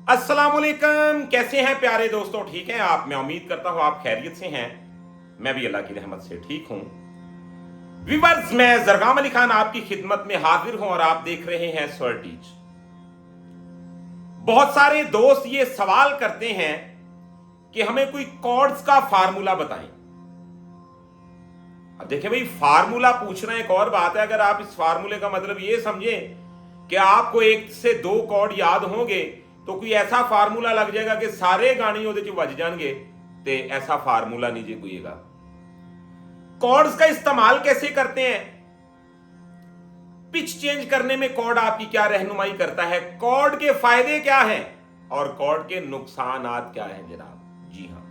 अस्सलामुअलैकुम, कैसे हैं प्यारे दोस्तों? ठीक हैं आप? मैं उम्मीद करता हूं आप खैरियत से हैं। मैं भी अल्लाह की रहमत से ठीक हूं। व्यूअर्स, मैं जरगाम अली खान आपकी खिदमत में हाजिर हूं और आप देख रहे हैं स्वर टीच। बहुत सारे दोस्त ये सवाल करते हैं कि हमें कोई कॉर्ड्स का फार्मूला बताएं। अब देखिए भाई, फार्मूला पूछना एक और बात है। अगर आप इस फार्मूले का मतलब ये समझें कि आपको एक से दो कॉर्ड याद होंगे तो कोई ऐसा फार्मूला लग जाएगा कि सारे गाने ਉਹਦੇ ਚ ਵੱਜ जाएंगे, तो ऐसा फार्मूला नहीं जी कोईगा। कॉर्ड्स का इस्तेमाल कैसे करते हैं? पिच चेंज करने में कॉर्ड आपकी क्या रहनुमाई करता है? कॉर्ड के फायदे क्या हैं और कॉर्ड के नुकसानात क्या हैं जनाब? जी हां,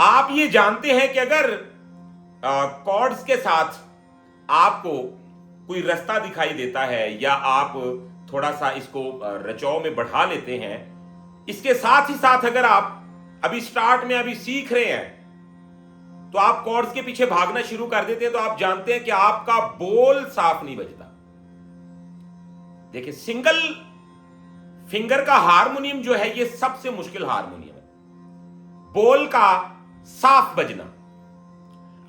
आप ये जानते हैं कि अगर कॉर्ड्स के साथ आपको कोई रास्ता दिखाई देता है या आप थोड़ा सा इसको रचाव में बढ़ा लेते हैं, इसके साथ ही साथ अगर आप अभी स्टार्ट में अभी सीख रहे हैं तो आप कॉर्ड्स के पीछे भागना शुरू कर देते हैं, तो आप जानते हैं कि आपका बोल साफ नहीं बजता। देखिए, सिंगल फिंगर का हारमोनियम जो है ये सबसे मुश्किल हारमोनियम है, बोल का साफ बजना।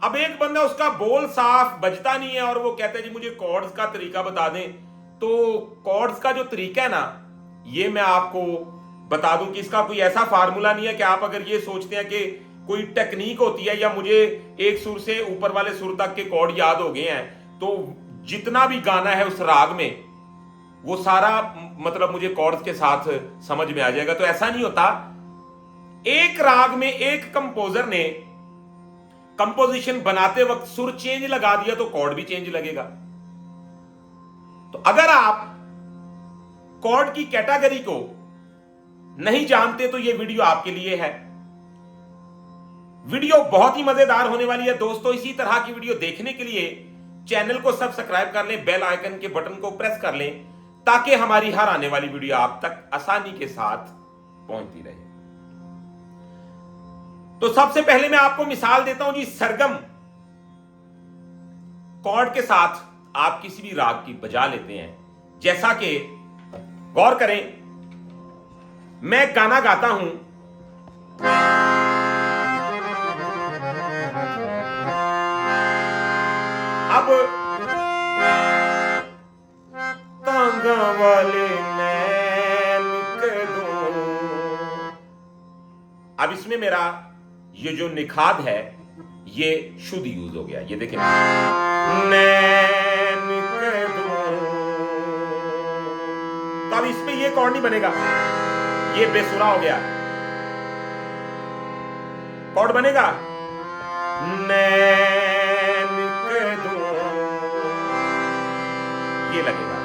अब एक बंदा उसका बोल साफ बजता नहीं है और वो कहता है जी मुझे कॉर्ड्स का तरीका बता दें, तो कॉर्ड्स का जो तरीका है ना, ये मैं आपको बता दूं कि इसका कोई ऐसा फार्मूला नहीं है कि आप अगर ये सोचते हैं कि कोई टेक्निक होती है या मुझे एक सुर से ऊपर वाले सुर तक के कॉर्ड याद हो गए हैं तो जितना भी गाना है उस राग में वो सारा मतलब मुझे कॉर्ड्स के साथ समझ में आ जाएगा। तो ऐसा नहीं होता। एक राग में एक कंपोजर ने कंपोजिशन बनाते वक्त सुर चेंज लगा दिया तो कॉर्ड भी चेंज लगेगा। तो अगर आप कॉर्ड की कैटेगरी को नहीं जानते तो यह वीडियो आपके लिए है। वीडियो बहुत ही मजेदार होने वाली है दोस्तों। इसी तरह की वीडियो देखने के लिए चैनल को सब्सक्राइब कर लें, बेल आइकन के बटन को प्रेस कर लें ताकि हमारी हर आने वाली वीडियो आप तक आसानी के साथ पहुंचती रहे। तो सबसे पहले मैं आपको मिसाल देता हूं जी। सरगम कॉर्ड के साथ आप किसी भी राग की बजा लेते हैं, जैसा कि गौर करें, मैं गाना गाता हूं, अब कांगा वाले नैन के दो, अब इसमें मेरा ये जो निखाद है ये शुद्ध यूज हो गया। ये देखें, नैन के दो, तो अब इसमें ये कॉर्ड नहीं बनेगा, ये बेसुरा हो गया। कॉर्ड बनेगा नैन के दो, ये लगेगा।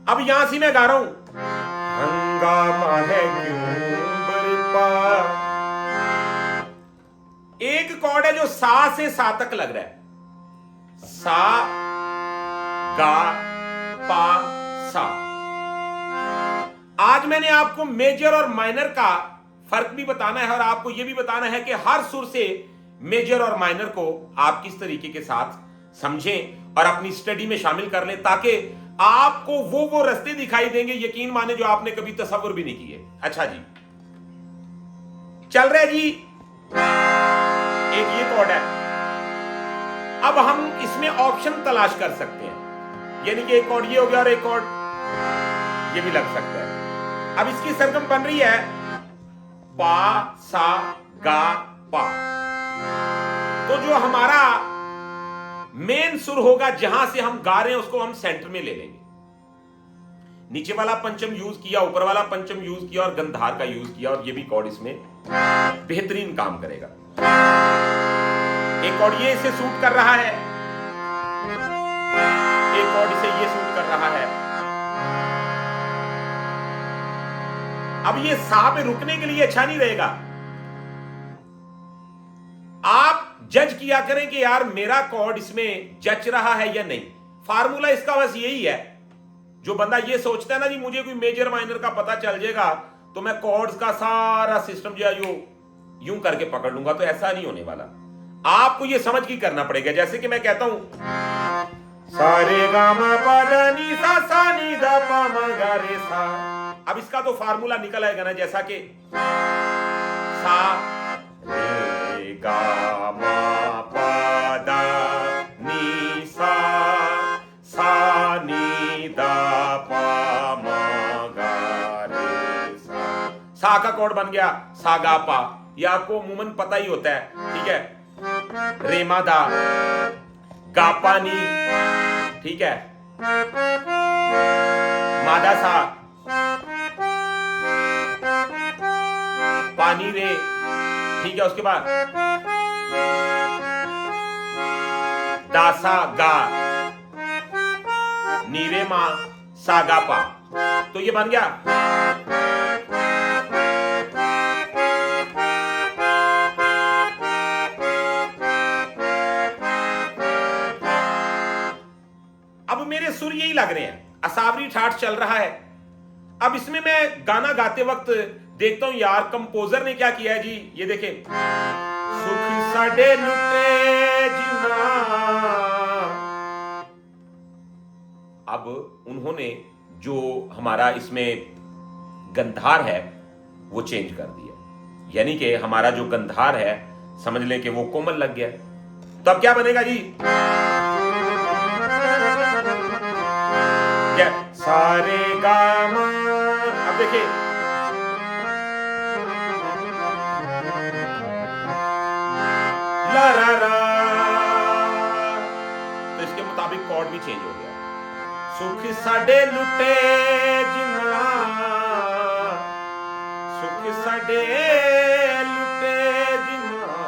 अब यहां से मैं गा रहा हूं, हंगामा है क्यों बरपा। एक कॉर्ड है जो सा से सा तक लग रहा है, सा गा पा सा। आज मैंने आपको मेजर और माइनर का फर्क भी बताना है और आपको यह भी बताना है कि हर सुर से मेजर और माइनर को आप किस तरीके के साथ समझें और अपनी स्टडी में शामिल कर लें, ताकि आपको वो रास्ते दिखाई देंगे, यकीन माने, जो आपने कभी तसव्वुर भी नहीं किए। अच्छा जी, चल रहा है जी, एक ये कॉर्ड है। अब हम इसमें ऑप्शन तलाश कर सकते हैं, यानी कि एक कॉर्ड ये हो गया और एक कॉर्ड ये भी लग सकता है। अब इसकी सरगम बन रही है पा सा गा पा। तो जो हमारा मेन सुर होगा जहां से हम गा रहे हैं उसको हम सेंटर में ले लेंगे। नीचे वाला पंचम यूज किया, ऊपर वाला पंचम यूज किया और गंधार का यूज किया, और ये भी कॉर्ड इसमें बेहतरीन काम करेगा। एक कॉर्ड ये इसे सूट कर रहा है, एक कॉर्ड इसे ये सूट कर रहा है। अब ये सा पे रुकने के लिए अच्छा नहीं रहेगा। आप जज किया करें कि यार मेरा कॉर्ड इसमें जच रहा है या नहीं। फार्मूला इसका बस यही है। जो बंदा ये सोचता है ना जी मुझे कोई मेजर माइनर का पता चल जाएगा तो मैं कॉर्ड्स का सारा सिस्टम जो है यूं करके पकड़ लूंगा, तो ऐसा नहीं होने वाला। आपको ये समझ के करना पड़ेगा। जैसे कि मैं कहता हूं सारे गा मा पा धा नी सा सा नी धा पा मा गा रे सा। अब इसका तो फार्मूला निकल आएगा ना, जैसा कि सा रे गा मा पा धा नी सा नी धा पा मा गा रे सा का कॉर्ड बन गया सा गा पा। ये आपको अमूमन पता ही होता है, ठीक है। रे मा दा गा पा नी, ठीक है। मादा सा पानी रे, ठीक है। उसके बाद दासा गा नीरे मा सा गा पा, तो ये बन गया अब मेरे सुर यही लग रहे हैं, असावरी ठाठ चल रहा है। अब इसमें मैं गाना गाते वक्त देखता हूं यार कंपोजर ने क्या किया है जी, ये देखें, सुख साडे लुटे जिना। अब उन्होंने जो हमारा इसमें गंधार है वो चेंज कर दिया, यानी कि हमारा जो गंधार है समझ लें कि वो कोमल लग गया। तो अब क्या बनेगा जी, क्या सारे गा मा। अब देखिए ला रा रा, तो इसके मुताबिक कॉर्ड भी चेंज हो गया। सुख साडे लुटे जिना, सुख साडे लुटे जिना।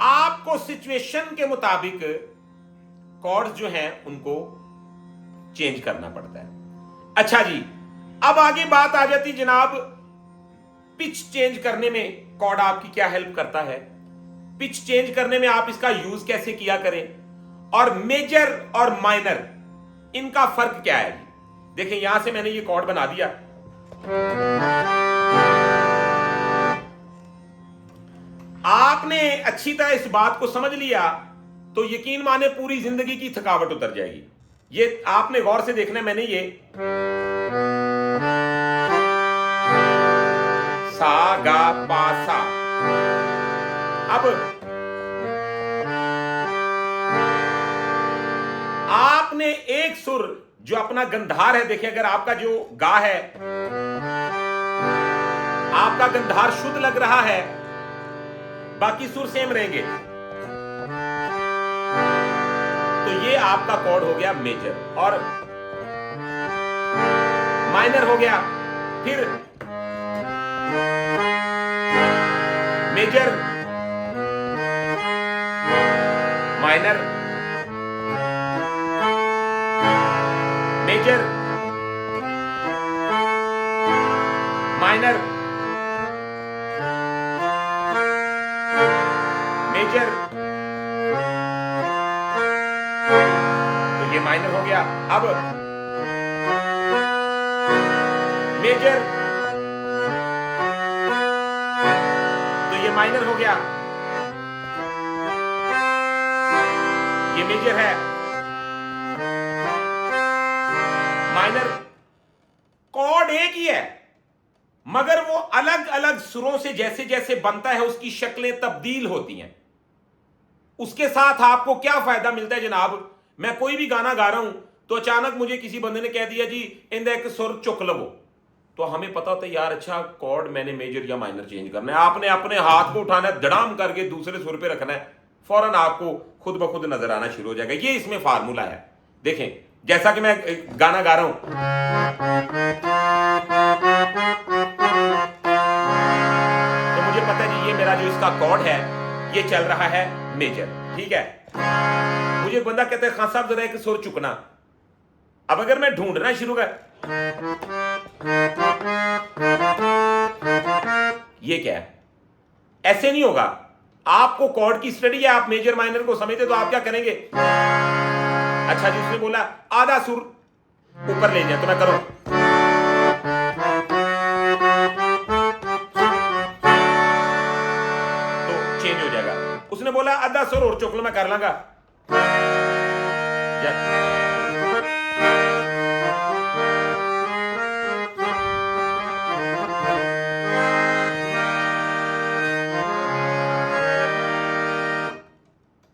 आपको सिचुएशन के मुताबिक कॉर्ड्स जो हैं उनको चेंज करना पड़ता है। अच्छा जी, अब आगे बात आ जाती जनाब पिच चेंज करने में कॉर्ड आपकी क्या हेल्प करता है, पिच चेंज करने में आप इसका यूज कैसे किया करें, और मेजर और माइनर इनका फर्क क्या है। देखें यहां से मैंने ये कॉर्ड बना दिया, आपने अच्छी तरह इस बात को समझ लिया तो यकीन माने पूरी जिंदगी की थकावट उतर जाएगी। ये आपने गौर से देखना है, मैंने ये सा गा पा सा। अब आपने एक सुर जो अपना गंधार है, देखिए अगर आपका जो गा है आपका गंधार शुद्ध लग रहा है, बाकी सुर सेम रहेंगे, तो ये आपका कॉर्ड हो गया मेजर, और माइनर हो गया फिर major minor major minor major, तो ये माइनर हो गया। अब मेजर, तो ये माइनर हो गया, ये मेजर है, माइनर। कॉर्ड एक ही है मगर वो अलग अलग सुरों से जैसे जैसे बनता है उसकी शक्लें तब्दील होती हैं। उसके साथ आपको क्या फायदा मिलता है जनाब, मैं कोई भी गाना गा रहा हूं तो अचानक मुझे किसी बंदे ने कह दिया जी इंदा एक सुर चुक लवो, तो हमें पता होता है यार अच्छा कॉर्ड मैंने मेजर या माइनर चेंज करना है। आपने अपने हाथ को उठाना है, धड़ाम करके दूसरे सुर पे रखना है, फौरन आपको खुद ब खुद नजर आना शुरू हो जाएगा। ये इसमें फार्मूला है। देखें जैसा कि मैं गाना गा रहा हूं, तो मुझे पता है जी ये मेरा जो इसका कॉर्ड है ये चल रहा है मेजर, ठीक है। मुझे बंदा कहता है खान साहब जरा एक सुर चुकना। अब अगर मैं ढूंढना शुरू कर, ये क्या है, ऐसे नहीं होगा। आपको कॉर्ड की स्टडी है, आप मेजर माइनर को समझते तो आप क्या करेंगे, अच्छा जी उसने बोला आधा सुर ऊपर ले जाए तो मैं करूं, तो चेंज हो जाएगा। उसने उसने बोला आधा सुर और चुक लो, मैं कर लांगा।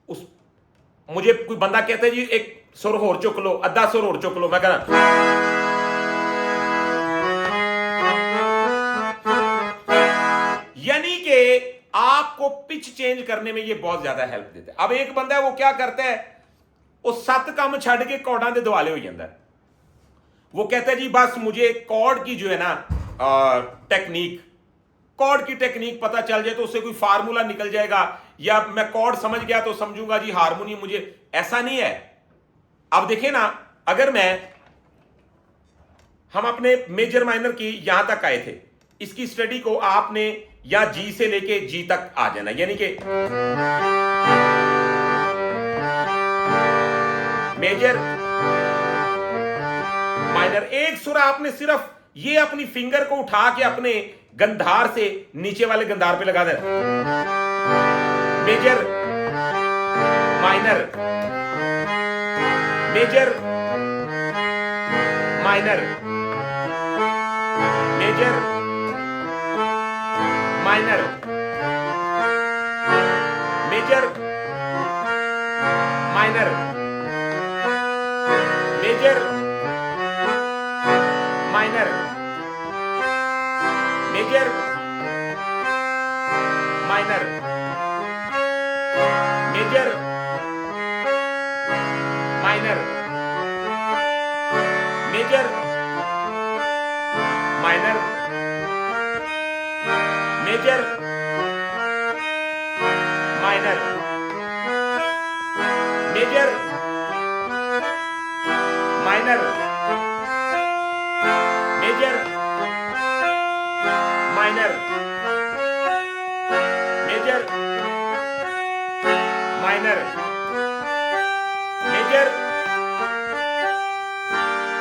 उस मुझे कोई बंदा कहता है जी एक सुर और चुक लो, आधा सुर और चुक लो, मैं कहना यानी कि आपको पिच चेंज करने में ये बहुत ज्यादा हेल्प देता है। अब एक बंदा है वो क्या करता है, वो 7 काम छड़ के कॉर्डां दे दुआले हो जाता है। वो कहता है जी बस मुझे कॉर्ड की जो है ना टेक्निक, कॉर्ड की टेक्निक पता चल जाए तो उससे कोई फार्मूला निकल जाएगा, या मैं कॉर्ड समझ गया तो समझूंगा जी हारमोनियम मुझे। ऐसा नहीं है। अब देखिए ना, अगर हम अपने मेजर माइनर की यहां तक आए थे, इसकी स्टडी को आपने या जी से लेके जी तक आ जाना, यानी कि मेजर माइनर। एक सुर आपने सिर्फ ये अपनी फिंगर को उठा के अपने गंधार से नीचे वाले गंधार पे लगा देना, major minor, major minor, major minor, major minor, major minor, major minor, major minor, major minor, major minor, major minor, major minor, major minor, major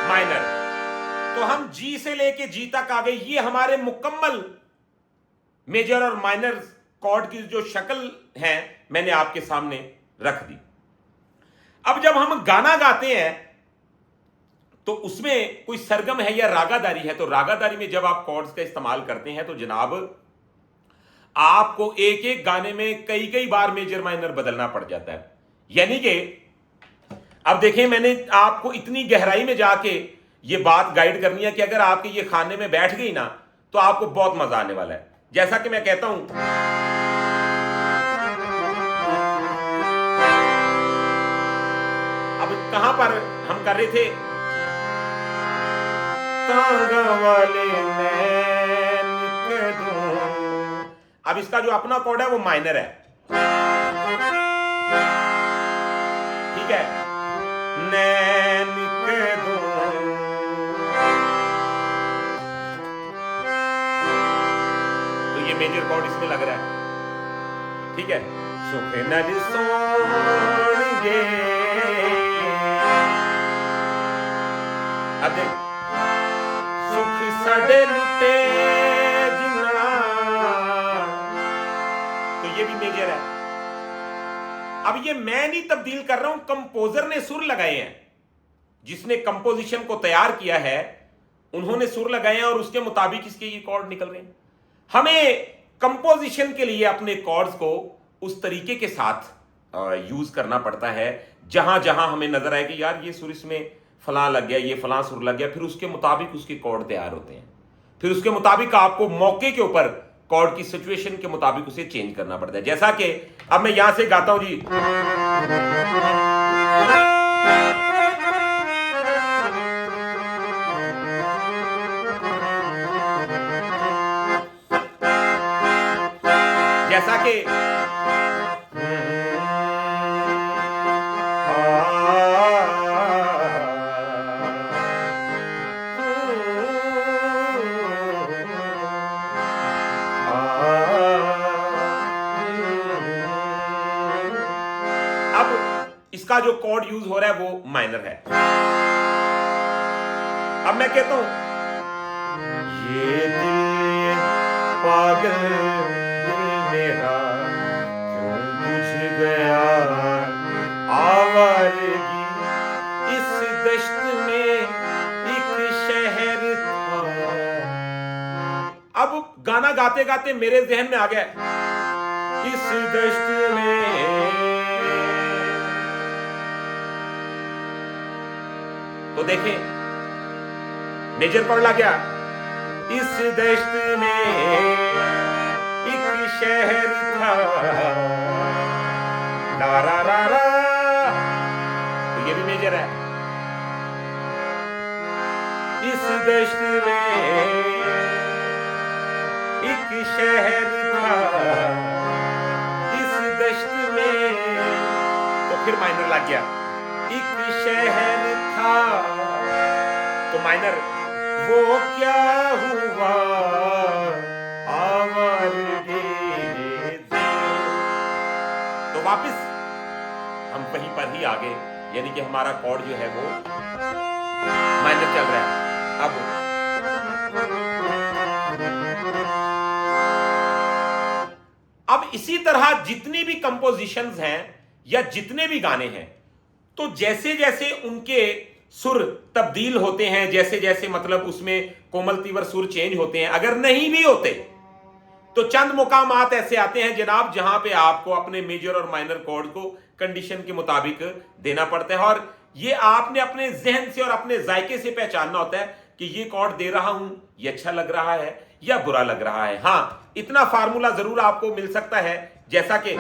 minor. तो हम जी से लेके जी तक आ गए। ये हमारे मुकम्मल मेजर और माइनर कॉर्ड की जो शक्ल है मैंने आपके सामने रख दी। अब जब हम गाना गाते हैं तो उसमें कोई सरगम है या रागादारी है, तो रागादारी में जब आप कॉर्ड्स का इस्तेमाल करते हैं तो जनाब आपको एक एक गाने में कई कई बार मेजर माइनर बदलना पड़ जाता है। यानी कि अब देखें, मैंने आपको इतनी गहराई में जाके ये बात गाइड करनी है कि अगर आपके ये खाने में बैठ गई ना तो आपको बहुत मजा आने वाला है। जैसा कि मैं कहता हूं, अब कहां पर हम कर रहे थे, तांगा वाले नैन के दूं। अब इसका जो अपना कॉर्ड है वो माइनर है, ठीक है, नैन के दूं। तो ये मेजर कॉर्ड इसमें लग रहा है, ठीक है। सुख नर सोणगे, अब देख, सुख साडे लुटे जिना, तो ये भी मेजर है। अब ये मैं नहीं तब्दील कर रहा हूं, कंपोजर ने सुर लगाए हैं। जिसने कंपोजिशन को तैयार किया है उन्होंने सुर लगाए हैं और उसके मुताबिक इसके ये कॉर्ड निकल रहे हैं। हमें कंपोजिशन के लिए अपने कॉर्ड्स को उस तरीके के साथ यूज करना पड़ता है जहां जहां हमें नजर आए कि यार ये सुर इसमें फलां लग गया, ये फलां सुर लग गया, फिर उसके मुताबिक उसके कॉर्ड तैयार होते हैं। फिर उसके मुताबिक आपको मौके के ऊपर कॉर्ड की सिचुएशन के मुताबिक उसे चेंज करना पड़ता है। जैसा कि अब मैं यहां से गाता हूं जी, जैसा कि इसका जो कॉर्ड यूज हो रहा है वो माइनर है। अब मैं कहता हूं, ये दिल पागल दिल मेरा क्यों तुझे दश्त में एक शहर था। अब गाना गाते गाते मेरे जहन में आ गया, इस दश्त में। तो देखें, मेजर कॉर्ड ला गया, इस दश्त में एक शहर था, ला रा रा रा, तो ये भी मेजर है। इस दश्त में एक शहर था, इस दश्त में, तो फिर माइनर लग गया, एक शहर था, तो माइनर, वो क्या हुआ आवारगे दिल। तो वापस हम वहीं पर ही आ गए, यानी कि हमारा कॉर्ड जो है वो माइनर चल रहा है। अब इसी तरह जितनी भी कंपोजिशंस हैं या जितने भी गाने हैं, तो जैसे जैसे उनके सुर तब्दील होते हैं, जैसे जैसे मतलब उसमें कोमल तीवर सुर चेंज होते हैं, अगर नहीं भी होते तो चंद मुकामात ऐसे आते हैं जनाब जहां पे आपको अपने मेजर और माइनर कॉर्ड को कंडीशन के मुताबिक देना पड़ता है, और ये आपने अपने जहन से और अपने जायके से पहचानना होता है कि ये कॉर्ड दे रहा हूं, ये अच्छा लग रहा है या बुरा लग रहा है। हां, इतना फार्मूला जरूर आपको मिल सकता है, जैसा कि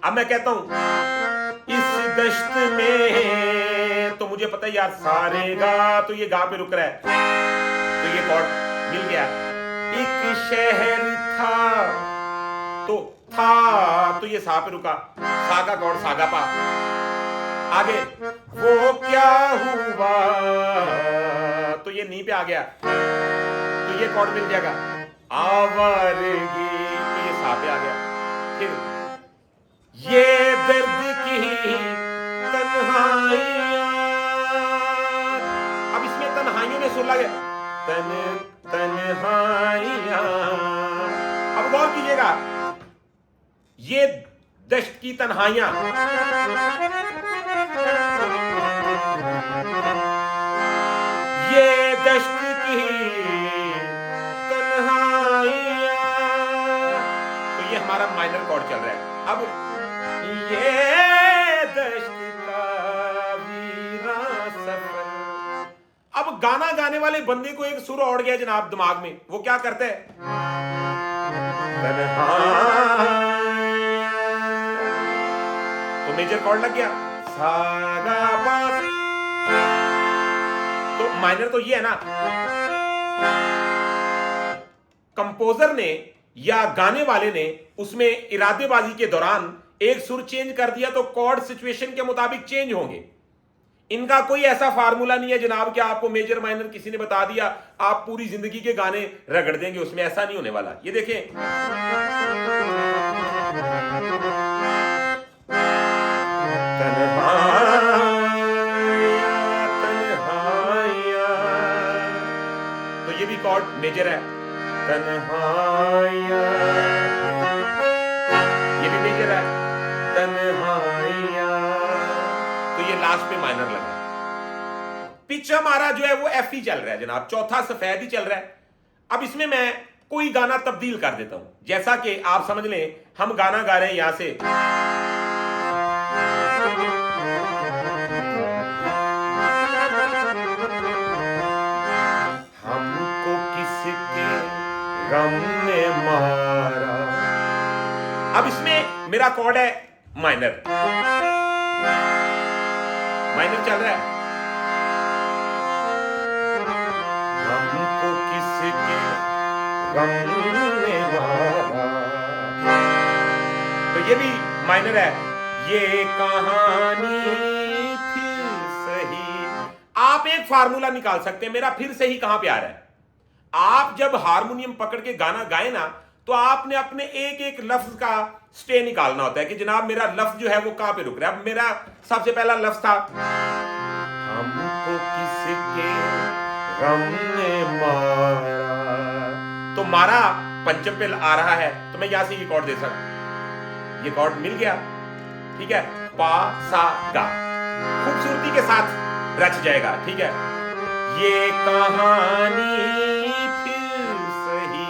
अब मैं कहता हूं, इस दश्त में, तो मुझे पता है यार सारे गा, तो ये गा पे रुक रहा है, तो ये कॉर्ड मिल गया। एक शहर था, तो था, तो ये सा पे रुका, सा का कॉर्ड सागा पा। आगे वो क्या हुआ, तो ये नी पे आ गया, तो ये कॉर्ड मिल जाएगा। आवारगी, तो ये सा पे आ गया। फिर ये दर्द की तन्हाइयां, अब इसमें तन्हाइयों में सुर लगे, तन्हाइयां। अब गौर कीजिएगा, ये दश्त की तन्हाइयां, ये दश्त की तन्हाइयां, तो ये हमारा माइनर कॉर्ड चल रहा है। अब ये दश्त का वीरान सफर, अब गाना गाने वाले बंदे को एक सुर उड़ गया जनाब दिमाग में, वो क्या करते हैं, तो मेजर कॉर्ड लग गया, सागा पा, तो माइनर तो ये है ना, कंपोजर ने या गाने वाले ने उसमें इरादेबाजी के दौरान एक सुर चेंज कर दिया, तो कॉर्ड सिचुएशन के मुताबिक चेंज होंगे। इनका कोई ऐसा फार्मूला नहीं है जनाब कि आपको मेजर माइनर किसी ने बता दिया आप पूरी जिंदगी के गाने रगड़ देंगे, उसमें ऐसा नहीं होने वाला। ये देखें, तो ये भी कॉर्ड मेजर है, तन्हाइयां, ये भी मेजर है, तन्हाइयां, तो ये लास्ट पे माइनर लगा। पिच हमारा जो है वो एफ ही चल रहा है जनाब, चौथा सफेद ही चल रहा है। अब इसमें मैं कोई गाना तब्दील कर देता हूं, जैसा कि आप समझ लें हम गाना गा रहे हैं यहां से, हमको किसके गम ने मारा। अब इसमें मेरा कॉर्ड है माइनर, माइनर चल रहा है, हमको किसके गम ने मारा, तो ये भी माइनर है। ये कहानी फिर सही, आप एक फार्मूला निकाल सकते हैं, मेरा फिर सही कहां पे आ रहा है। आप जब हारमोनियम पकड़ के गाना गाए ना, तो आपने अपने एक एक लफ्ज का स्टे निकालना होता है कि जनाब मेरा लफ्ज जो है वो कहां पे रुक रहा है। अब मेरा सबसे पहला लफ्ज था, हमको किसके गम ने मारा, तो मारा पंचम पे आ रहा है, तो मैं यहां से ये कॉर्ड दे सकता, ये कॉर्ड मिल गया, ठीक है। पा सा गा, खूबसूरती के साथ रच जाएगा। ठीक है, ये कहानी फिर सही,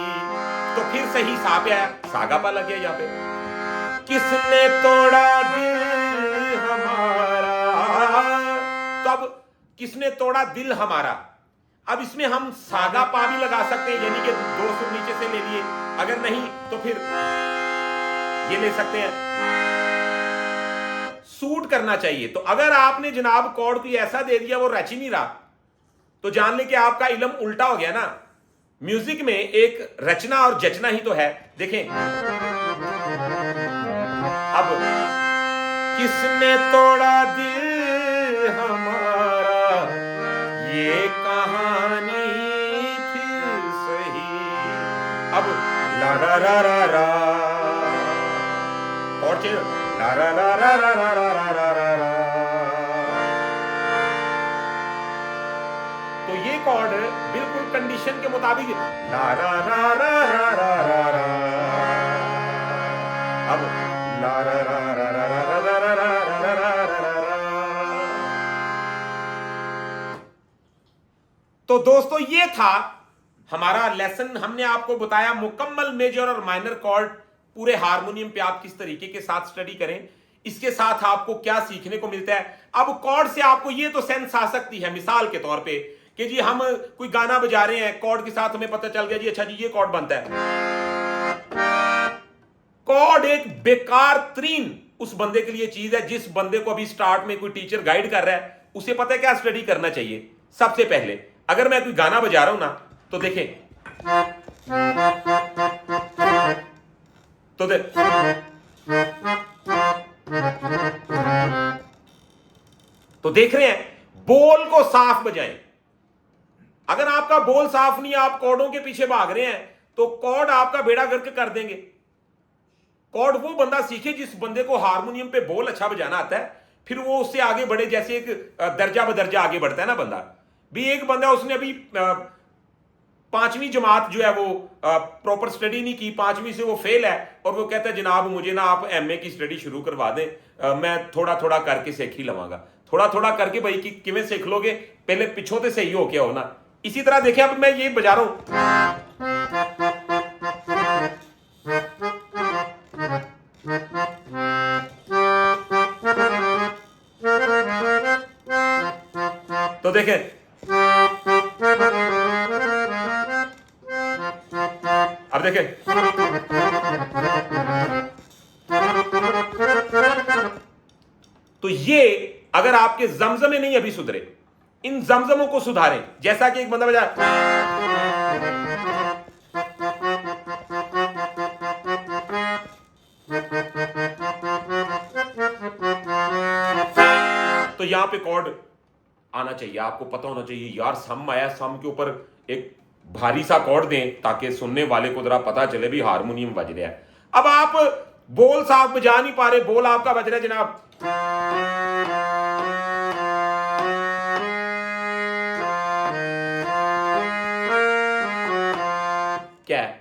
तो फिर सही सा पे आया, सागा पा लग गया यहाँ पे। किसने तोड़ा दिल हमारा, तो अब किसने तोड़ा दिल हमारा, अब इसमें हम सागा पा भी लगा सकते हैं, यानी कि दो सुर नीचे से ले लिए, अगर नहीं तो फिर ये ले सकते हैं। सूट करना चाहिए। तो अगर आपने जनाब कॉर्ड कोई ऐसा दे दिया वो रच ही नहीं रहा, तो जान ले कि आपका इल्म उल्टा हो गया ना। म्यूजिक में एक रचना और जचना ही तो है। देखें अब, किसने तोड़ा दिल हमारा, ये कहानी फिर सही। अब ला रा रा रा रा, और चेंज, ला रा रा रा रा रा रा रा रा रा। तो ये कॉर्ड बिल्कुल कंडीशन के मुताबिक ला रा रा रा रा रा रा रा। अब ला रा रा रा रा रा रा रा रा रा रा रा। तो दोस्तों ये था हमारा लेसन। हमने आपको बताया मुकम्मल मेजर और माइनर कॉर्ड पूरे हारमोनियम पे आप किस तरीके के साथ स्टडी करें, इसके साथ आपको क्या सीखने को मिलता है। अब कॉर्ड से आपको ये तो सेंस आ सकती है मिसाल के तौर पे कि जी हम कोई गाना बजा रहे हैं, कॉर्ड के साथ हमें पता चल गया जी अच्छा जी ये कॉर्ड बनता है। कॉर्ड एक बेकार तरीन उस बंदे के लिए चीज है जिस बंदे को अभी स्टार्ट में कोई टीचर गाइड कर रहा है। उसे पता है क्या स्टडी करना चाहिए। सबसे पहले अगर मैं कोई गाना बजा रहा हूं ना, तो देखें, तो देख रहे हैं, बोल को साफ बजाएं। अगर आपका बोल साफ नहीं, आप कॉर्डों के पीछे भाग रहे हैं, तो कॉर्ड आपका बेड़ा गर्क कर देंगे। कॉर्ड वो बंदा सीखे जिस बंदे को हारमोनियम पे बोल अच्छा बजाना आता है, फिर वो उससे आगे बढ़े। जैसे एक दर्जा बदर्जा आगे बढ़ता है ना बंदा। भी एक बंदा उसने अभी 5वीं जमात जो है वो प्रॉपर स्टडी नहीं की, 5वीं से वो फेल है, और वो कहता है जनाब मुझे ना आप एमए की स्टडी शुरू करवा दें, मैं थोड़ा थोड़ा करके सीख ही लवांगा। थोड़ा थोड़ा करके भाई कि किवें सीख लोगे, पहले पिछों से सही हो क्या हो ना। इसी तरह देखिए, अब मैं ये बजा रहा हूं, तो देखें, अब देखें, तो ये अगर आपके जमजमे नहीं अभी सुधरे, इन जमजमों को सुधारें। जैसा कि एक बंदा बजा, तो यहां पे कॉर्ड आना चाहिए। आपको पता होना चाहिए यार सम आया, सम के ऊपर एक भारी सा कॉर्ड दें ताकि सुनने वाले को जरा पता चले भी हारमोनियम बज रहा है। अब आप बोल साफ बजा नहीं पा रहे, बोल आपका बज रहा है जनाब, क्या है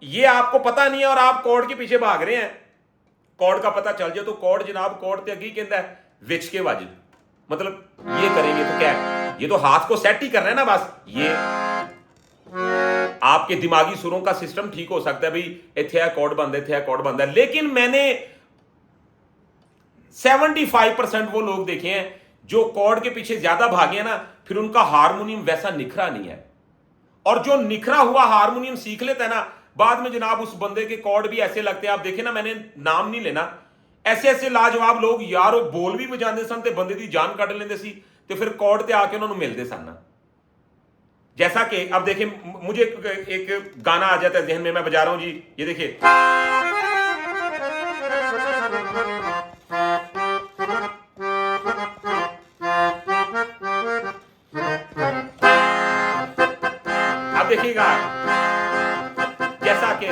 ये आपको पता नहीं है और आप कॉर्ड के पीछे भाग रहे हैं। कॉर्ड का पता चल जाए तो कॉर्ड जनाब, कॉर्ड ते अगी कहता है विच के वज, मतलब ये करेंगे तो क्या है, ये तो हाथ को सेट ही करना है ना बस। ये आपके दिमागी सुरों का सिस्टम ठीक हो सकता है, भाई इथे कॉर्ड बनता है, इथे कॉर्ड बनता है। लेकिन मैंने 75% वो लोग देखे हैं जो कॉर्ड के पीछे ज्यादा भागे हैं ना, फिर उनका हारमोनियम वैसा निखरा नहीं है। और जो निखरा हुआ हारमोनियम सीख लेता है ना, बाद में जनाब उस बंदे के कॉर्ड भी ऐसे लगते हैं। आप देखें ना, मैंने नाम नहीं लेना, ऐसे ऐसे लाजवाब लोग यार वो बोल भी बजाते सन ते बंदे की जान कट लेंदे सी ते फिर कॉर्ड ते आके उन्होंने मिलते सन। जैसा कि अब देखें, मुझे एक गाना आ जाता है जहन में, मैं बजा रहा हूं जी, ये देखिए, अब देखिएगा जैसा कि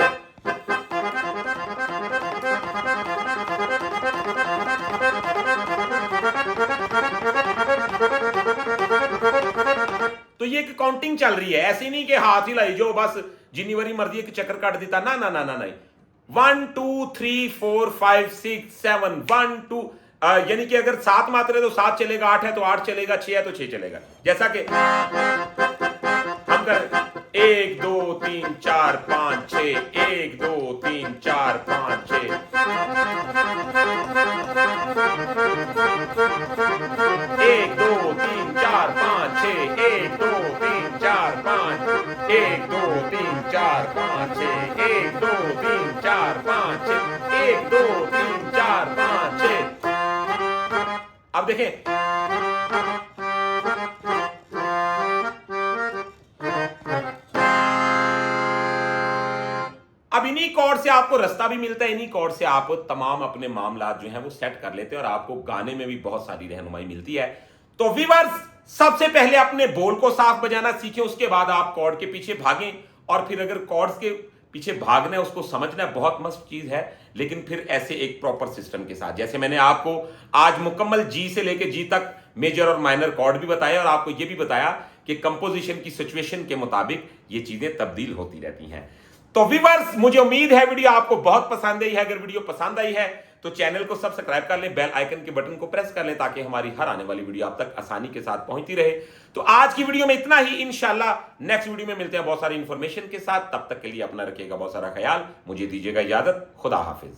तो ये एक काउंटिंग चल रही है, ऐसी नहीं कि हाथ ही लाई जो बस जिन्नी बारी मर्जी एक चक्कर काट देता, ना ना ना ना नहीं। 1 2 3 4 5 6 7 1 2, यानी कि अगर 7 मात्रा है तो 7 चलेगा, 8 है तो 8 चलेगा, 6 है तो 6 चलेगा। जैसा कि हम करें 1 2 3 4 5 6, 1 2 3 4 5 6, 1 2 3 4 5 6, 1 2 3 4 5, 1 2 3 4 5 6, 1 2 3 4 5 6, 1 2 3 4 5 6। अब देखें, अब इन्हीं कॉर्ड से आपको रास्ता भी मिलता है, इन्हीं कॉर्ड से आप तमाम अपने मामला जो हैं वो सेट कर लेते हैं और आपको गाने में भी बहुत सारी रहनुमाई मिलती है। तो व्यूअर्स, सबसे पहले अपने बोल को साफ बजाना सीखें, उसके बाद आप कॉर्ड के पीछे भागें। और फिर अगर कॉर्ड्स के पीछे भागना है, उसको समझना है, बहुत मस्त चीज है, लेकिन फिर ऐसे एक प्रॉपर सिस्टम के साथ। जैसे मैंने आपको आज मुकम्मल जी से लेकर जी तक मेजर और माइनर कॉर्ड भी बताया और आपको यह भी बताया कि कंपोजिशन की सिचुएशन के मुताबिक ये चीजें तब्दील होती रहती हैं। तो व्यूअर्स, मुझे उम्मीद है वीडियो आपको बहुत पसंद आई है। अगर वीडियो पसंद आई है तो चैनल को सब्सक्राइब कर लें, बेल आइकन के बटन को प्रेस कर लें ताकि हमारी हर आने वाली वीडियो आप तक आसानी के साथ पहुंचती रहे। तो आज की वीडियो में इतना ही। इंशाल्लाह नेक्स्ट वीडियो में मिलते हैं बहुत सारी इंफॉर्मेशन के साथ। तब तक के लिए अपना रखिएगा बहुत सारा ख्याल, मुझे दीजिएगा इजाजत। खुदा हाफिज।